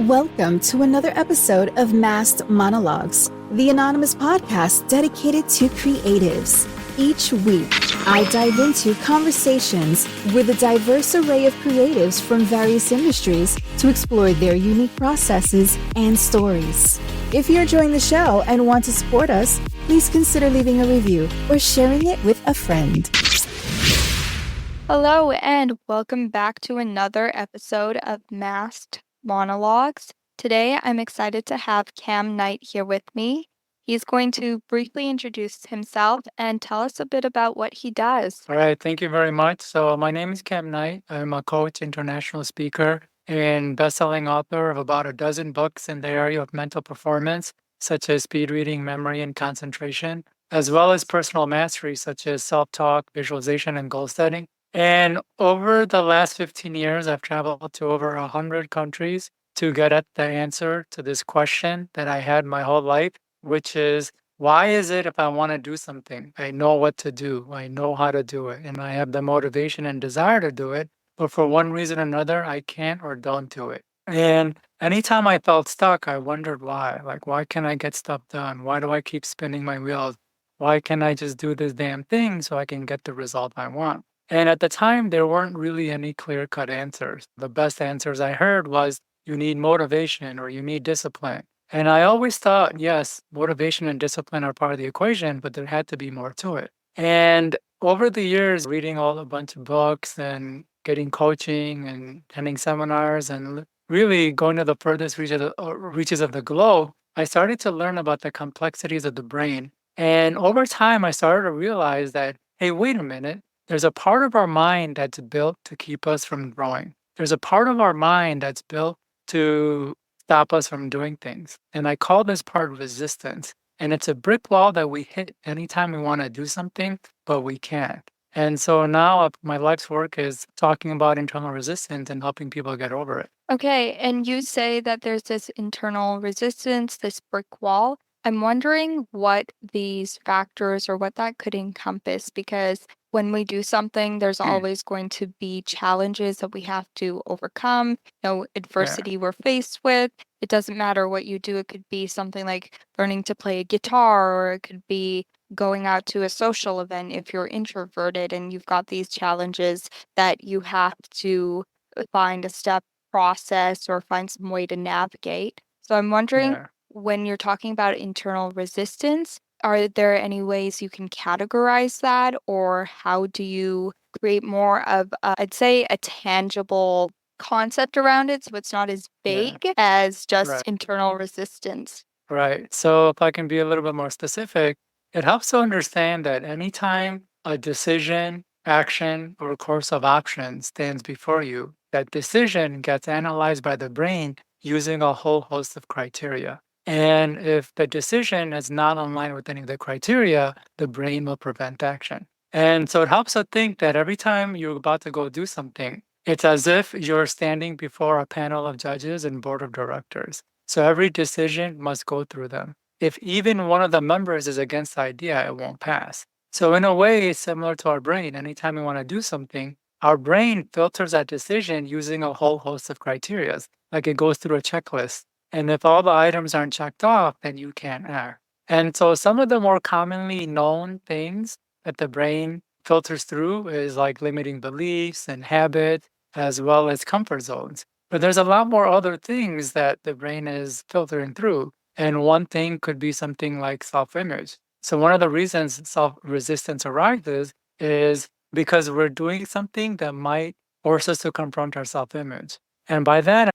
Welcome to another episode of Masked Monologues, the anonymous podcast dedicated to creatives. Each week, I dive into conversations with a diverse array of creatives from various industries to explore their unique processes and stories. If you're enjoying the show and want to support us, please consider leaving a review or sharing it with a friend. Hello, and welcome back to another episode of Masked Monologues. Today, I'm excited to have Kam Knight here with me. He's going to briefly introduce himself and tell us a bit about what he does. All right, thank you very much. So, my name is Kam Knight. I'm a coach, international speaker, and best-selling author of about a dozen books in the area of mental performance, such as speed reading, memory, and concentration, as well as personal mastery, such as self-talk, visualization, and goal setting. And over the last 15 years, I've traveled to over 100 countries to get at the answer to this question that I had my whole life, which is, why is it if I want to do something, I know what to do, I know how to do it, and I have the motivation and desire to do it, but for one reason or another, I can't or don't do it. And anytime I felt stuck, I wondered why. Like, why can't I get stuff done? Why do I keep spinning my wheels? Why can't I just do this damn thing so I can get the result I want? And at the time, there weren't really any clear cut answers. The best answers I heard was, you need motivation or you need discipline. And I always thought, yes, motivation and discipline are part of the equation, but there had to be more to it. And over the years, reading a bunch of books and getting coaching and attending seminars and really going to the furthest reaches of the globe, I started to learn about the complexities of the brain. And over time, I started to realize that, hey, wait a minute, there's a part of our mind that's built to keep us from growing. There's a part of our mind that's built to stop us from doing things. And I call this part resistance. And it's a brick wall that we hit anytime we want to do something, but we can't. And so now my life's work is talking about internal resistance and helping people get over it. Okay, and you say that there's this internal resistance, this brick wall. I'm wondering what these factors or what that could encompass because when we do something, there's always going to be challenges that we have to overcome, Yeah. adversity we're faced with. It doesn't matter what you do. It could be something like learning to play a guitar, or it could be going out to a social event if you're introverted and you've got these challenges that you have to find a step process or find some way to navigate. So I'm wondering, Yeah. when you're talking about internal resistance, are there any ways you can categorize that, or how do you create more of, I'd say, a tangible concept around it so it's not as Yeah. vague as just Right. internal resistance? Right. So if I can be a little bit more specific, it helps to understand that anytime a decision, action, or course of options stands before you, that decision gets analyzed by the brain using a whole host of criteria. And if the decision is not in line with any of the criteria, the brain will prevent action. And so it helps to think that every time you're about to go do something, it's as if you're standing before a panel of judges and board of directors. So every decision must go through them. If even one of the members is against the idea, it won't pass. So in a way, it's similar to our brain. Anytime we want to do something, our brain filters that decision using a whole host of criteria. Like it goes through a checklist. And if all the items aren't checked off, then you can't act. And so some of the more commonly known things that the brain filters through is like limiting beliefs and habits, as well as comfort zones. But there's a lot more other things that the brain is filtering through. And one thing could be something like self image. So, one of the reasons self resistance arises is because we're doing something that might force us to confront our self image. And by that,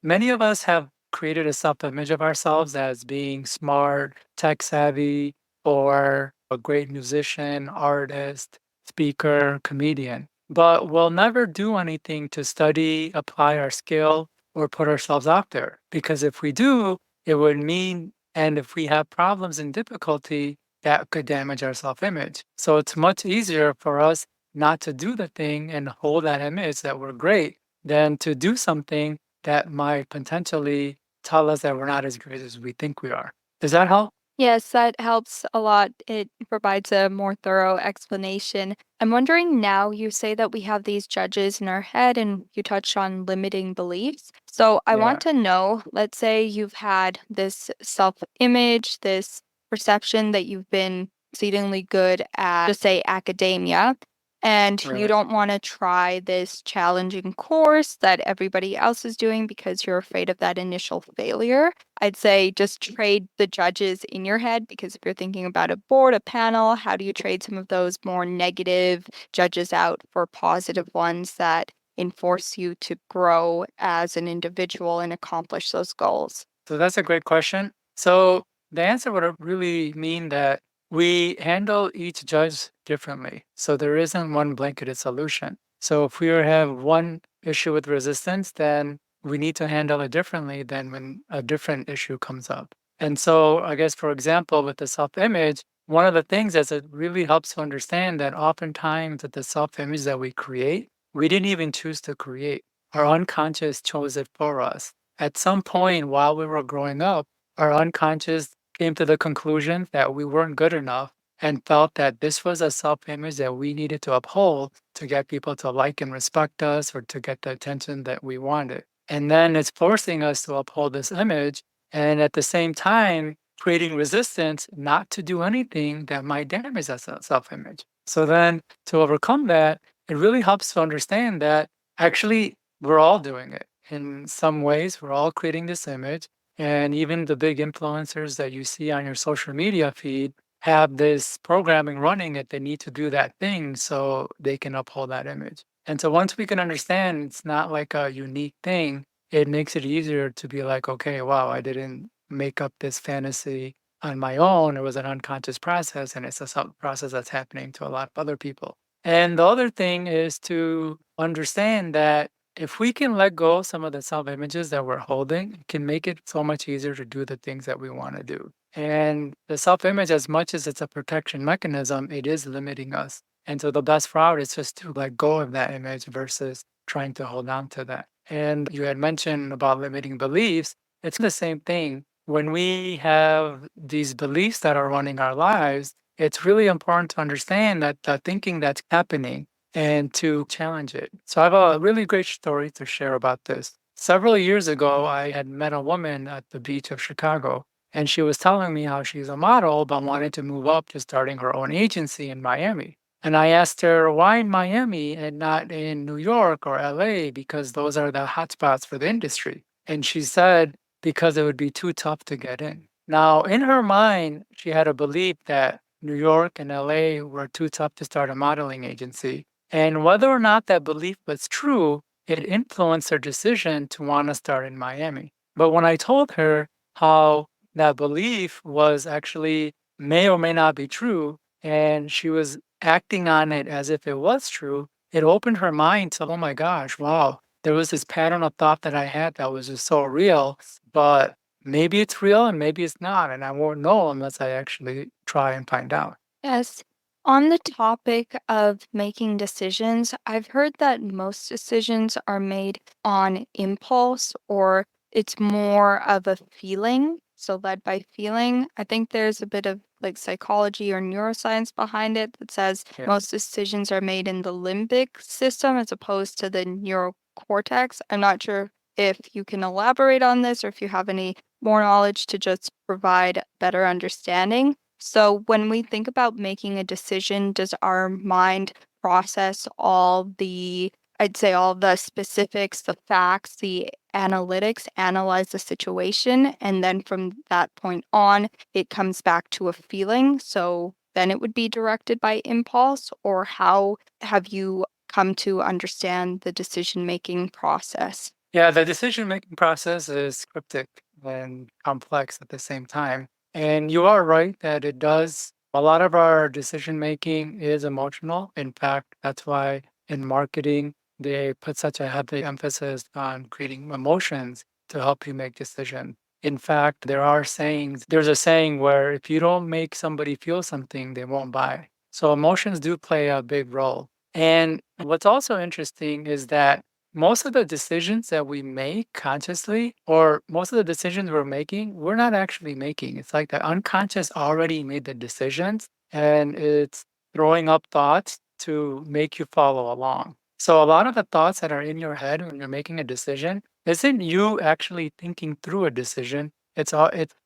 many of us have created a self image of ourselves as being smart, tech savvy, or a great musician, artist, speaker, comedian. But we'll never do anything to study, apply our skill, or put ourselves out there. Because if we do, it would mean, and if we have problems and difficulty, that could damage our self image. So it's much easier for us not to do the thing and hold that image that we're great than to do something that might potentially tell us that we're not as great as we think we are. Does that help? Yes, that helps a lot. It provides a more thorough explanation. I'm wondering now, you say that we have these judges in our head and you touched on limiting beliefs. So I want Yeah, to know, let's say you've had this self-image, this perception that you've been exceedingly good at, just say academia, and you right. don't want to try this challenging course that everybody else is doing because you're afraid of that initial failure. I'd say just trade the judges in your head because if you're thinking about a board, a panel, how do you trade some of those more negative judges out for positive ones that enforce you to grow as an individual and accomplish those goals? So that's a great question. So the answer would really mean that we handle each judge differently. So there isn't one blanketed solution. So if we have one issue with resistance, then we need to handle it differently than when a different issue comes up. And so I guess, for example, with the self-image, one of the things is it really helps to understand that oftentimes that the self-image that we create, we didn't even choose to create. Our unconscious chose it for us. At some point while we were growing up, our unconscious came to the conclusion that we weren't good enough and felt that this was a self image that we needed to uphold to get people to like and respect us or to get the attention that we wanted. And then it's forcing us to uphold this image and at the same time creating resistance not to do anything that might damage that self image. So then to overcome that, it really helps to understand that actually we're all doing it in some ways. We're all creating this image. And even the big influencers that you see on your social media feed have this programming running that they need to do that thing so they can uphold that image. And so once we can understand it's not like a unique thing, it makes it easier to be like, okay, wow, I didn't make up this fantasy on my own. It was an unconscious process, and it's a process that's happening to a lot of other people. And the other thing is to understand that if we can let go of some of the self images that we're holding, it can make it so much easier to do the things that we want to do. And the self image, as much as it's a protection mechanism, it is limiting us. And so the best route is just to let go of that image versus trying to hold on to that. And you had mentioned about limiting beliefs. It's the same thing. When we have these beliefs that are running our lives, it's really important to understand that the thinking that's happening and to challenge it. So I have a really great story to share about this. Several years ago, I had met a woman at the beach of Chicago, and she was telling me how she's a model but wanted to move up to starting her own agency in Miami. And I asked her, why in Miami and not in New York or LA? Because those are the hotspots for the industry. And she said, because it would be too tough to get in. Now, in her mind, she had a belief that New York and LA were too tough to start a modeling agency. And whether or not that belief was true, it influenced her decision to want to start in Miami. But when I told her how that belief was actually may or may not be true, and she was acting on it as if it was true, it opened her mind to, oh my gosh, wow, there was this pattern of thought that I had that was just so real, but maybe it's real and maybe it's not. And I won't know unless I actually try and find out. Yes. On the topic of making decisions, I've heard that most decisions are made on impulse or it's more of a feeling. So, led by feeling. I think there's a bit of like psychology or neuroscience behind it that says Yeah. most decisions are made in the limbic system as opposed to the neurocortex. I'm not sure if you can elaborate on this or if you have any more knowledge to just provide better understanding. So when we think about making a decision, does our mind process all the, I'd say all the specifics, the facts, the analytics, analyze the situation, and then from that point on, it comes back to a feeling. So then it would be directed by impulse, or how have you come to understand the decision-making process? Yeah, the decision making process is cryptic and complex at the same time. And you are right that it does. A lot of our decision making is emotional. In fact, that's why in marketing, they put such a heavy emphasis on creating emotions to help you make decisions. In fact, there's a saying where if you don't make somebody feel something, they won't buy. So emotions do play a big role. And what's also interesting is that most of the decisions that we make consciously, or most of the decisions we're making, we're not actually making. It's like the unconscious already made the decisions and it's throwing up thoughts to make you follow along. So a lot of the thoughts that are in your head when you're making a decision isn't you actually thinking through a decision. It's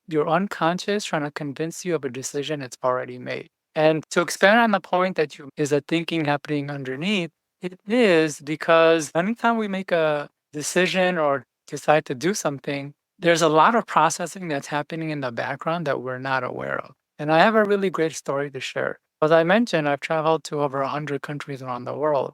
your unconscious trying to convince you of a decision it's already made. And to expand on the point that you is a thinking happening underneath, it is because anytime we make a decision or decide to do something, there's a lot of processing that's happening in the background that we're not aware of. And I have a really great story to share. As I mentioned, I've traveled to over 100 countries around the world.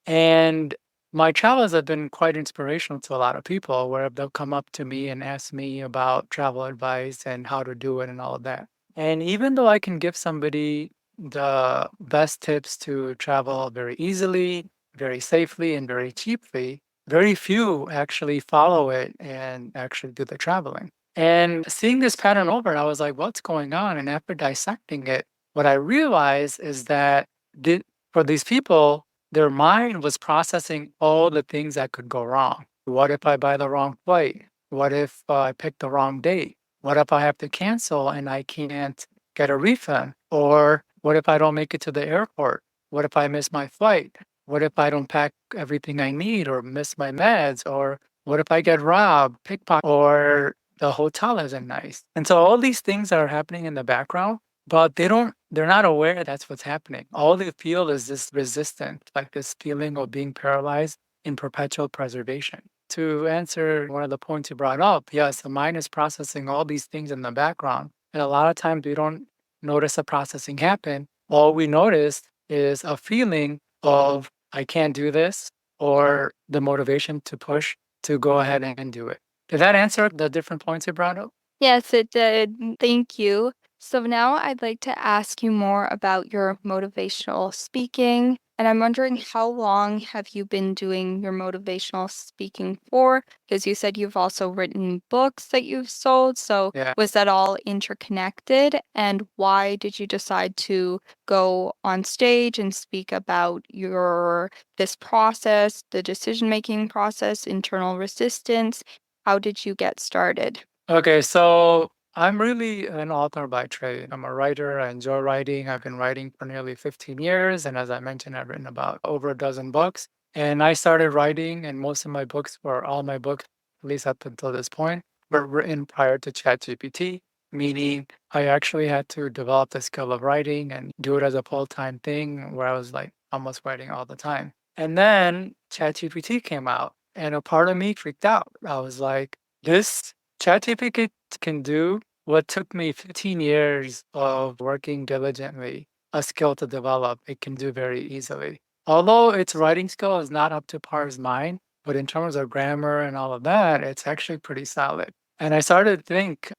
And my travels have been quite inspirational to a lot of people where they'll come up to me and ask me about travel advice and how to do it and all of that. And even though I can give somebody the best tips to travel very easily, very safely, and very cheaply, very few actually follow it and actually do the traveling. And seeing this pattern over, I was like, what's going on? And after dissecting it, what I realized is that the, for these people, their mind was processing all the things that could go wrong. What if I buy the wrong flight? What if I pick the wrong date? What if I have to cancel and I can't get a refund? Or what if I don't make it to the airport? What if I miss my flight? What if I don't pack everything I need or miss my meds? Or what if I get robbed, pickpocket, or the hotel isn't nice? And so all these things are happening in the background, but they're not aware that's what's happening. All they feel is this resistance, like this feeling of being paralyzed in perpetual preservation. To answer one of the points you brought up, yes, the mind is processing all these things in the background. And a lot of times we don't notice the processing happen. All we notice is a feeling of, I can't do this, or the motivation to push to go ahead and do it. Did that answer the different points you brought up? Yes, it did. Thank you. So now I'd like to ask you more about your motivational speaking. And I'm wondering, how long have you been doing your motivational speaking for? Because you said you've also written books that you've sold. So Yeah. was that all interconnected? And why did you decide to go on stage and speak about your this process, the decision-making process, internal resistance? How did you get started? Okay, so I'm really an author by trade. I'm a writer. I enjoy writing. I've been writing for nearly 15 years. And as I mentioned, I've written about over a dozen books. And I started writing, and most of my books, or all my books, at least up until this point, were written prior to ChatGPT, meaning I actually had to develop the skill of writing and do it as a full-time thing where I was like almost writing all the time. And then ChatGPT came out, and a part of me freaked out. I was like, this ChatGPT can do what took me 15 years of working diligently, a skill to develop, it can do very easily. Although its writing skill is not up to par as mine, but in terms of grammar and all of that, it's actually pretty solid. And I started to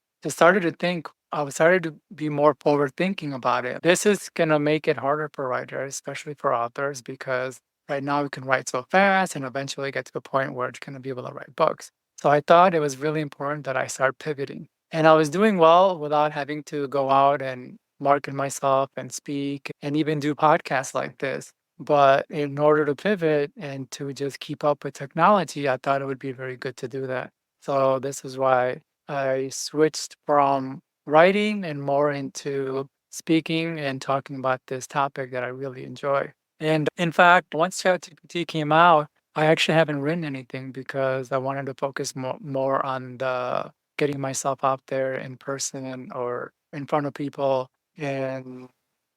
be more forward thinking about it. This is gonna make it harder for writers, especially for authors, because right now we can write so fast and eventually get to the point where it's gonna be able to write books. So I thought it was really important that I start pivoting. And I was doing well without having to go out and market myself and speak and even do podcasts like this. But in order to pivot and to just keep up with technology, I thought it would be very good to do that. So this is why I switched from writing and more into speaking and talking about this topic that I really enjoy. And in fact, once ChatGPT came out, I actually haven't written anything because I wanted to focus more on the getting myself out there in person or in front of people and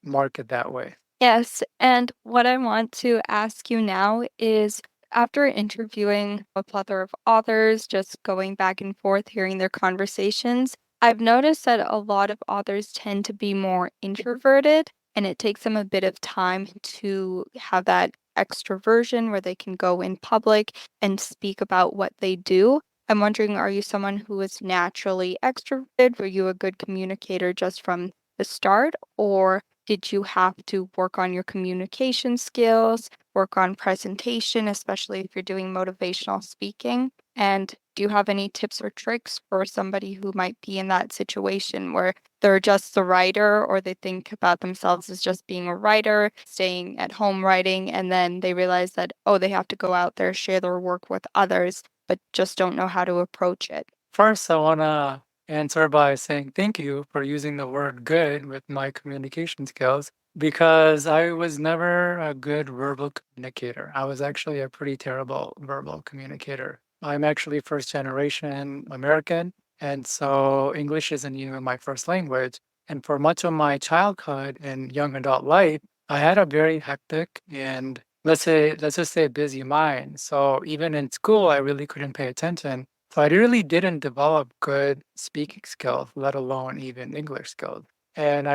market that way. Yes, and what I want to ask you now is, after interviewing a plethora of authors, just going back and forth, hearing their conversations, I've noticed that a lot of authors tend to be more introverted, and it takes them a bit of time to have that extroversion where they can go in public and speak about what they do. I'm wondering, are you someone who is naturally extroverted? Were you a good communicator just from the start, or did you have to work on your communication skills, work on presentation, especially if you're doing motivational speaking? And Do you have any tips or tricks for somebody who might be in that situation where they're just the writer or they think about themselves as just being a writer, staying at home writing, and then they realize that, oh, they have to go out there, share their work with others, but just don't know how to approach it? First, I want to answer by saying thank you for using the word good with my communication skills because I was never a good verbal communicator. I was actually a pretty terrible verbal communicator. I'm actually first generation American, and so English isn't even my first language. And for much of my childhood and young adult life, I had a very hectic and let's just say busy mind. So even in school, I really couldn't pay attention, so I really didn't develop good speaking skills, let alone even English skills. And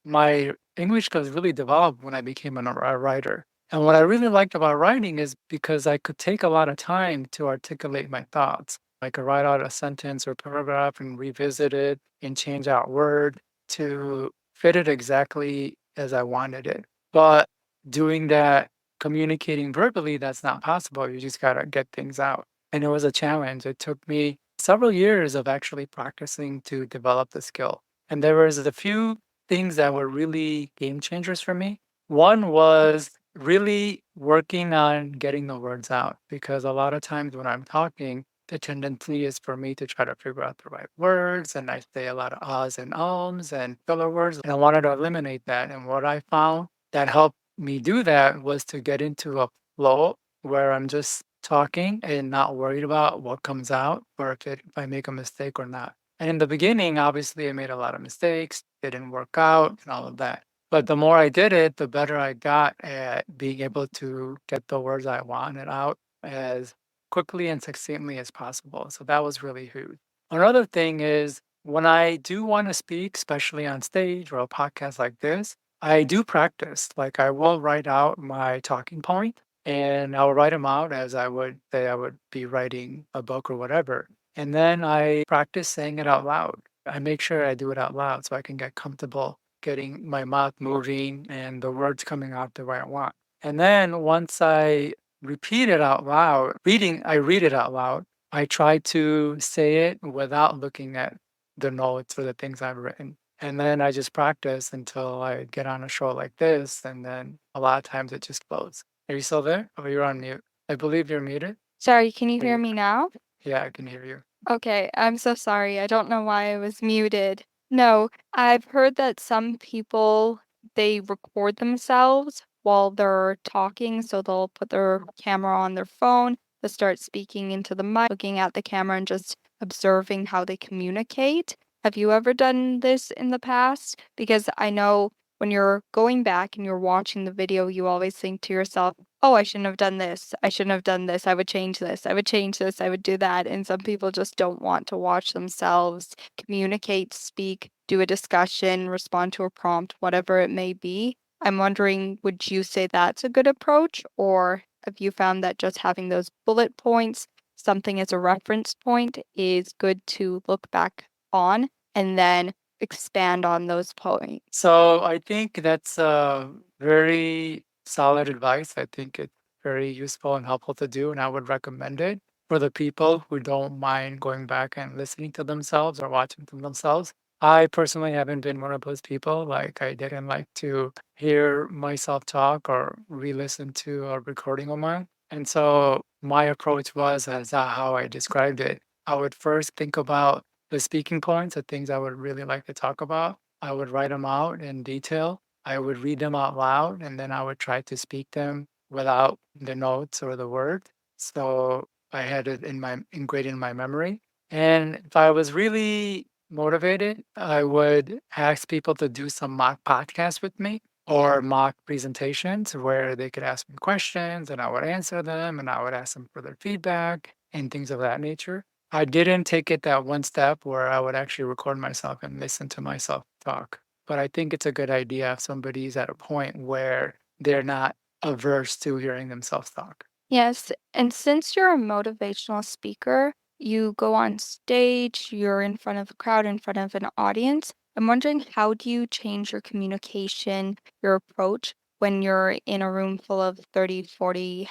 my English skills really developed when I became a writer. And what I really liked about writing is because I could take a lot of time to articulate my thoughts. I could write out a sentence or paragraph and revisit it and change out word to fit it exactly as I wanted it. But doing that, communicating verbally, that's not possible. You just got to get things out. And it was a challenge. It took me several years of actually practicing to develop the skill. And there was a few things that were really game changers for me. One was really working on getting the words out because a lot of times when I'm talking, the tendency is for me to try to figure out the right words, and I say a lot of ahs and ums and filler words. And I wanted to eliminate that. And what I found that helped me do that was to get into a flow where I'm just talking and not worried about what comes out or if I make a mistake or not. And in the beginning, obviously, I made a lot of mistakes, didn't work out, and all of that. But the more I did it, the better I got at being able to get the words I wanted out as quickly and succinctly as possible. So that was really huge. Another thing is when I do want to speak, especially on stage or a podcast like this, I do practice. Like I will write out my talking point and I'll write them out as I would say I would be writing a book or whatever. And then I practice saying it out loud. I make sure I do it out loud so I can get comfortable getting my mouth moving and the words coming out the way I want. And then once I repeat it out loud, I read it out loud. I try to say it without looking at the notes or the things I've written. And then I just practice until I get on a show like this. And then a lot of times it just flows. Are you still there? Oh, you're on mute. I believe you're muted. Sorry, can you Are hear you? me now? Yeah, I can hear you. Okay, I'm so sorry. I don't know why I was muted. No, I've heard that some people they record themselves while they're talking, so they'll put their camera on their phone, they start speaking into the mic, looking at the camera and just observing how they communicate. Have you ever done this in the past? Because I know when you're going back and you're watching the video, you always think to yourself, oh, I shouldn't have done this. I shouldn't have done this. I would change this. I would change this. I would do that. And some people just don't want to watch themselves communicate, speak, do a discussion, respond to a prompt, whatever it may be. I'm wondering, would you say that's a good approach? Or have you found that just having those bullet points, something as a reference point, is good to look back on and then expand on those points? So I think that's very solid advice. I think it's very useful and helpful to do, and I would recommend it for the people who don't mind going back and listening to themselves or watching to themselves. I personally haven't been one of those people. Like I didn't like to hear myself talk or re-listen to a recording of mine. And so my approach was as how I described it. I would first think about the speaking points, the things I would really like to talk about. I would write them out in detail. I would read them out loud, and then I would try to speak them without the notes or the word. So I had it ingrained in my memory. And if I was really motivated, I would ask people to do some mock podcasts with me or mock presentations where they could ask me questions and I would answer them and I would ask them for their feedback and things of that nature. I didn't take it that one step where I would actually record myself and listen to myself talk. But I think it's a good idea if somebody's at a point where they're not averse to hearing themselves talk. Yes, and since you're a motivational speaker, you go on stage, you're in front of a crowd, in front of an audience. I'm wondering, how do you change your communication, your approach when you're in a room full of 30, 40,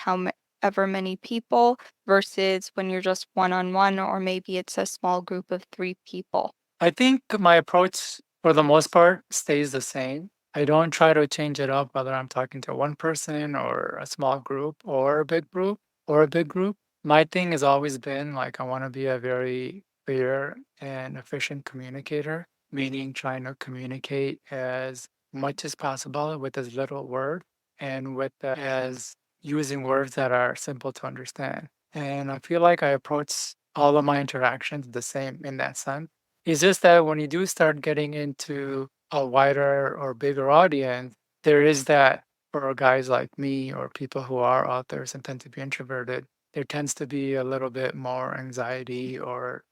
ever many people versus when you're just one on one, or maybe it's a small group of three people? I think my approach for the most part stays the same. I don't try to change it up whether I'm talking to one person or a small group or a big group or a big group. My thing has always been like I want to be a very clear and efficient communicator, meaning trying to communicate as much as possible with as little word and with as using words that are simple to understand. And I feel like I approach all of my interactions the same in that sense. It's just that when you do start getting into a wider or bigger audience, there is that for guys like me or people who are authors and tend to be introverted, there tends to be a little bit more anxiety or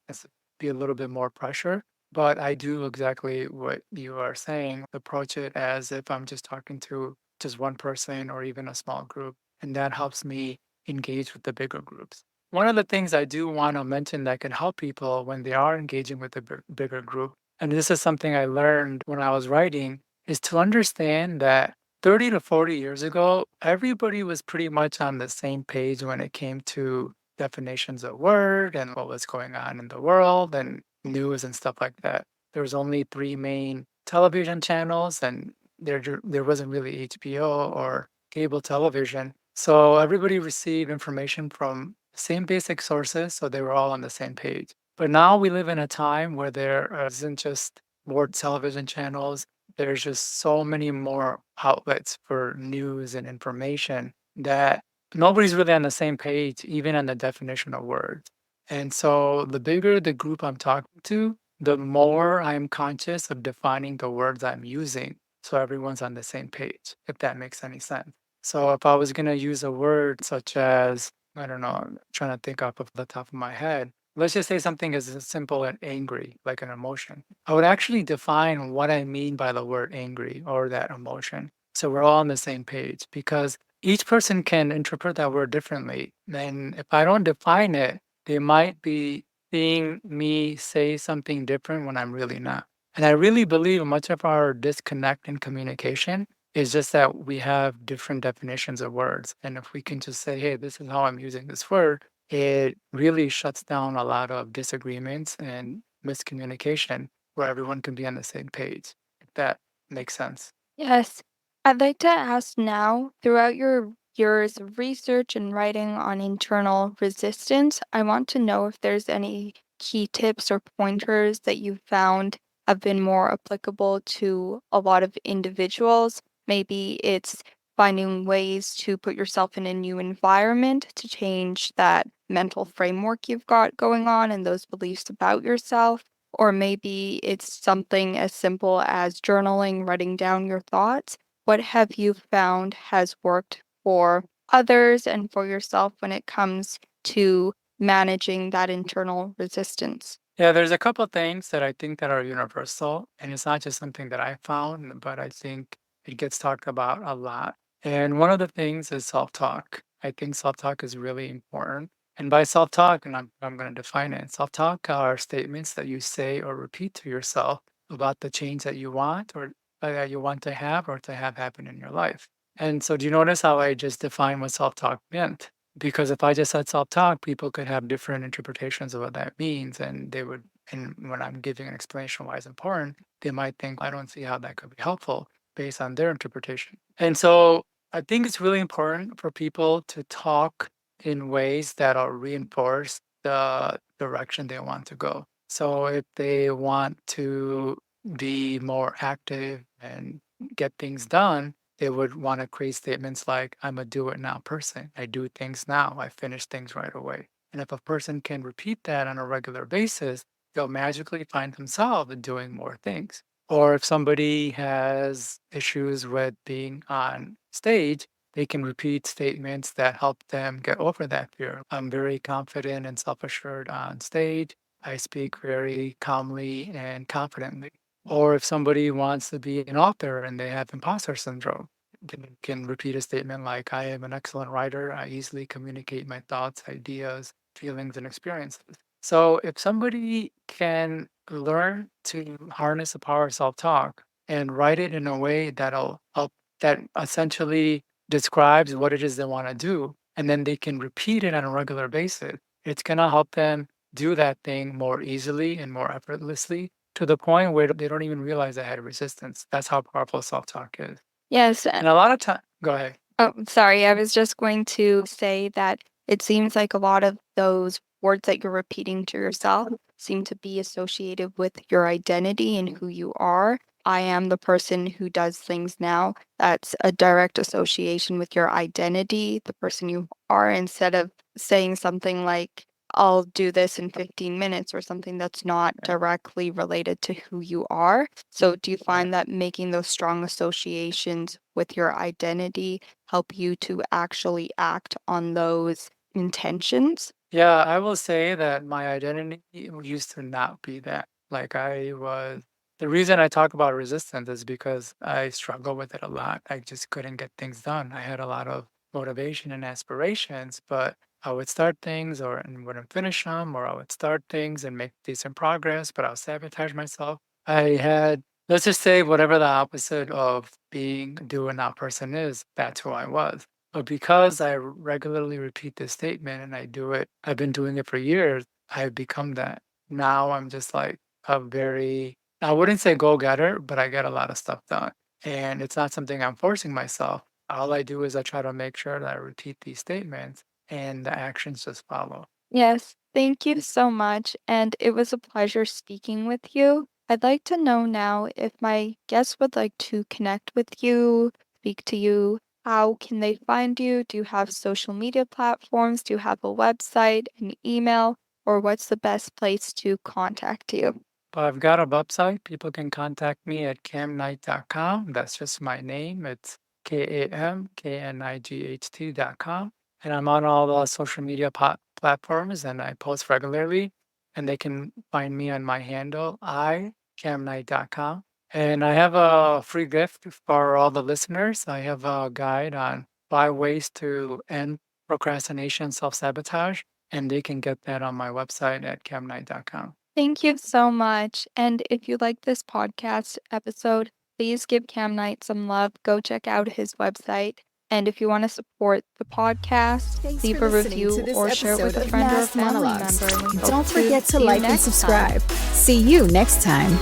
be a little bit more pressure. But I do exactly what you are saying, approach it as if I'm just talking to just one person or even a small group. And that helps me engage with the bigger groups. One of the things I do want to mention that can help people when they are engaging with a bigger group, and this is something I learned when I was writing, is to understand that 30 to 40 years ago, everybody was pretty much on the same page when it came to definitions of word and what was going on in the world and news and stuff like that. There was only three main television channels, and there wasn't really HBO or cable television. So everybody received information from the same basic sources, so they were all on the same page. But now we live in a time where there isn't just more television channels, there's just so many more outlets for news and information that nobody's really on the same page, even on the definition of words. And so the bigger the group I'm talking to, the more I'm conscious of defining the words I'm using so everyone's on the same page, if that makes any sense. So if I was going to use a word such as, I don't know, I'm trying to think off of the top of my head. Let's just say something as simple as angry, like an emotion. I would actually define what I mean by the word angry or that emotion. So we're all on the same page because each person can interpret that word differently. Then if I don't define it, they might be seeing me say something different when I'm really not. And I really believe much of our disconnect in communication is just that we have different definitions of words. And if we can just say, hey, this is how I'm using this word, it really shuts down a lot of disagreements and miscommunication where everyone can be on the same page, if that makes sense. Yes. I'd like to ask now, throughout your years of research and writing on internal resistance, I want to know if there's any key tips or pointers that you've found have been more applicable to a lot of individuals. Maybe it's finding ways to put yourself in a new environment to change that mental framework you've got going on and those beliefs about yourself. Or maybe it's something as simple as journaling, writing down your thoughts. What have you found has worked for others and for yourself when it comes to managing that internal resistance? Yeah, there's a couple things that I think that are universal, and it's not just something that I found, but I think it gets talked about a lot. And one of the things is self-talk. I think self-talk is really important. And by self-talk, and I'm going to define it, self-talk are statements that you say or repeat to yourself about the change that you want or that you want to have or to have happen in your life. And so do you notice how I just defined what self-talk meant? Because if I just said self-talk, people could have different interpretations of what that means, and they would. And when I'm giving an explanation why it's important, they might think, I don't see how that could be helpful based on their interpretation. And so I think it's really important for people to talk in ways that'll reinforce the direction they want to go. So if they want to be more active and get things done, they would want to create statements like, I'm a do it now person. I do things now. I finish things right away. And if a person can repeat that on a regular basis, they'll magically find themselves doing more things. Or if somebody has issues with being on stage, they can repeat statements that help them get over that fear. I'm very confident and self assured on stage. I speak very calmly and confidently. Or if somebody wants to be an author and they have imposter syndrome, they can repeat a statement like, I am an excellent writer. I easily communicate my thoughts, ideas, feelings, and experiences. So if somebody can learn to harness the power of self-talk and write it in a way that'll help, that essentially describes what it is they want to do, and then they can repeat it on a regular basis, it's going to help them do that thing more easily and more effortlessly to the point where they don't even realize they had resistance. That's how powerful self-talk is. Yes. And a lot of time, go ahead. Oh, sorry. I was just going to say that it seems like a lot of those words that you're repeating to yourself seem to be associated with your identity and who you are. I am the person who does things now. That's a direct association with your identity, the person you are, instead of saying something like, I'll do this in 15 minutes or something that's not directly related to who you are. So, do you find that making those strong associations with your identity help you to actually act on those intentions? Yeah, I will say that my identity used to not be that. Like I was, the reason I talk about resistance is because I struggle with it a lot. I just couldn't get things done. I had a lot of motivation and aspirations, but I would start things or and wouldn't finish them, or I would start things and make decent progress, but I'll sabotage myself. I had, let's just say, whatever the opposite of being doing that person is, that's who I was. But because I regularly repeat this statement and I do it, I've been doing it for years, I've become that. Now I'm just like a very, I wouldn't say go getter, but I get a lot of stuff done. And it's not something I'm forcing myself. All I do is I try to make sure that I repeat these statements and the actions just follow. Yes, thank you so much. And it was a pleasure speaking with you. I'd like to know now if my guests would like to connect with you, speak to you, how can they find you? Do you have social media platforms? Do you have a website, an email, or what's the best place to contact you? But I've got a website. People can contact me at kamknight.com. That's just my name. It's KAMKNIGHT.com. And I'm on all the social media platforms and I post regularly. And they can find me on my handle, kamknight.com. And I have a free gift for all the listeners. I have a guide on 5 ways to end procrastination, self-sabotage, and they can get that on my website at kamknight.com. Thank you so much. And if you like this podcast episode, please give Cam Knight some love. Go check out his website. And if you want to support the podcast, Thanks leave for a listening to review this or share it with episode a of friend or a Masked family Monologues. member. And we hope Don't forget to see you like and next time. subscribe. See you next time.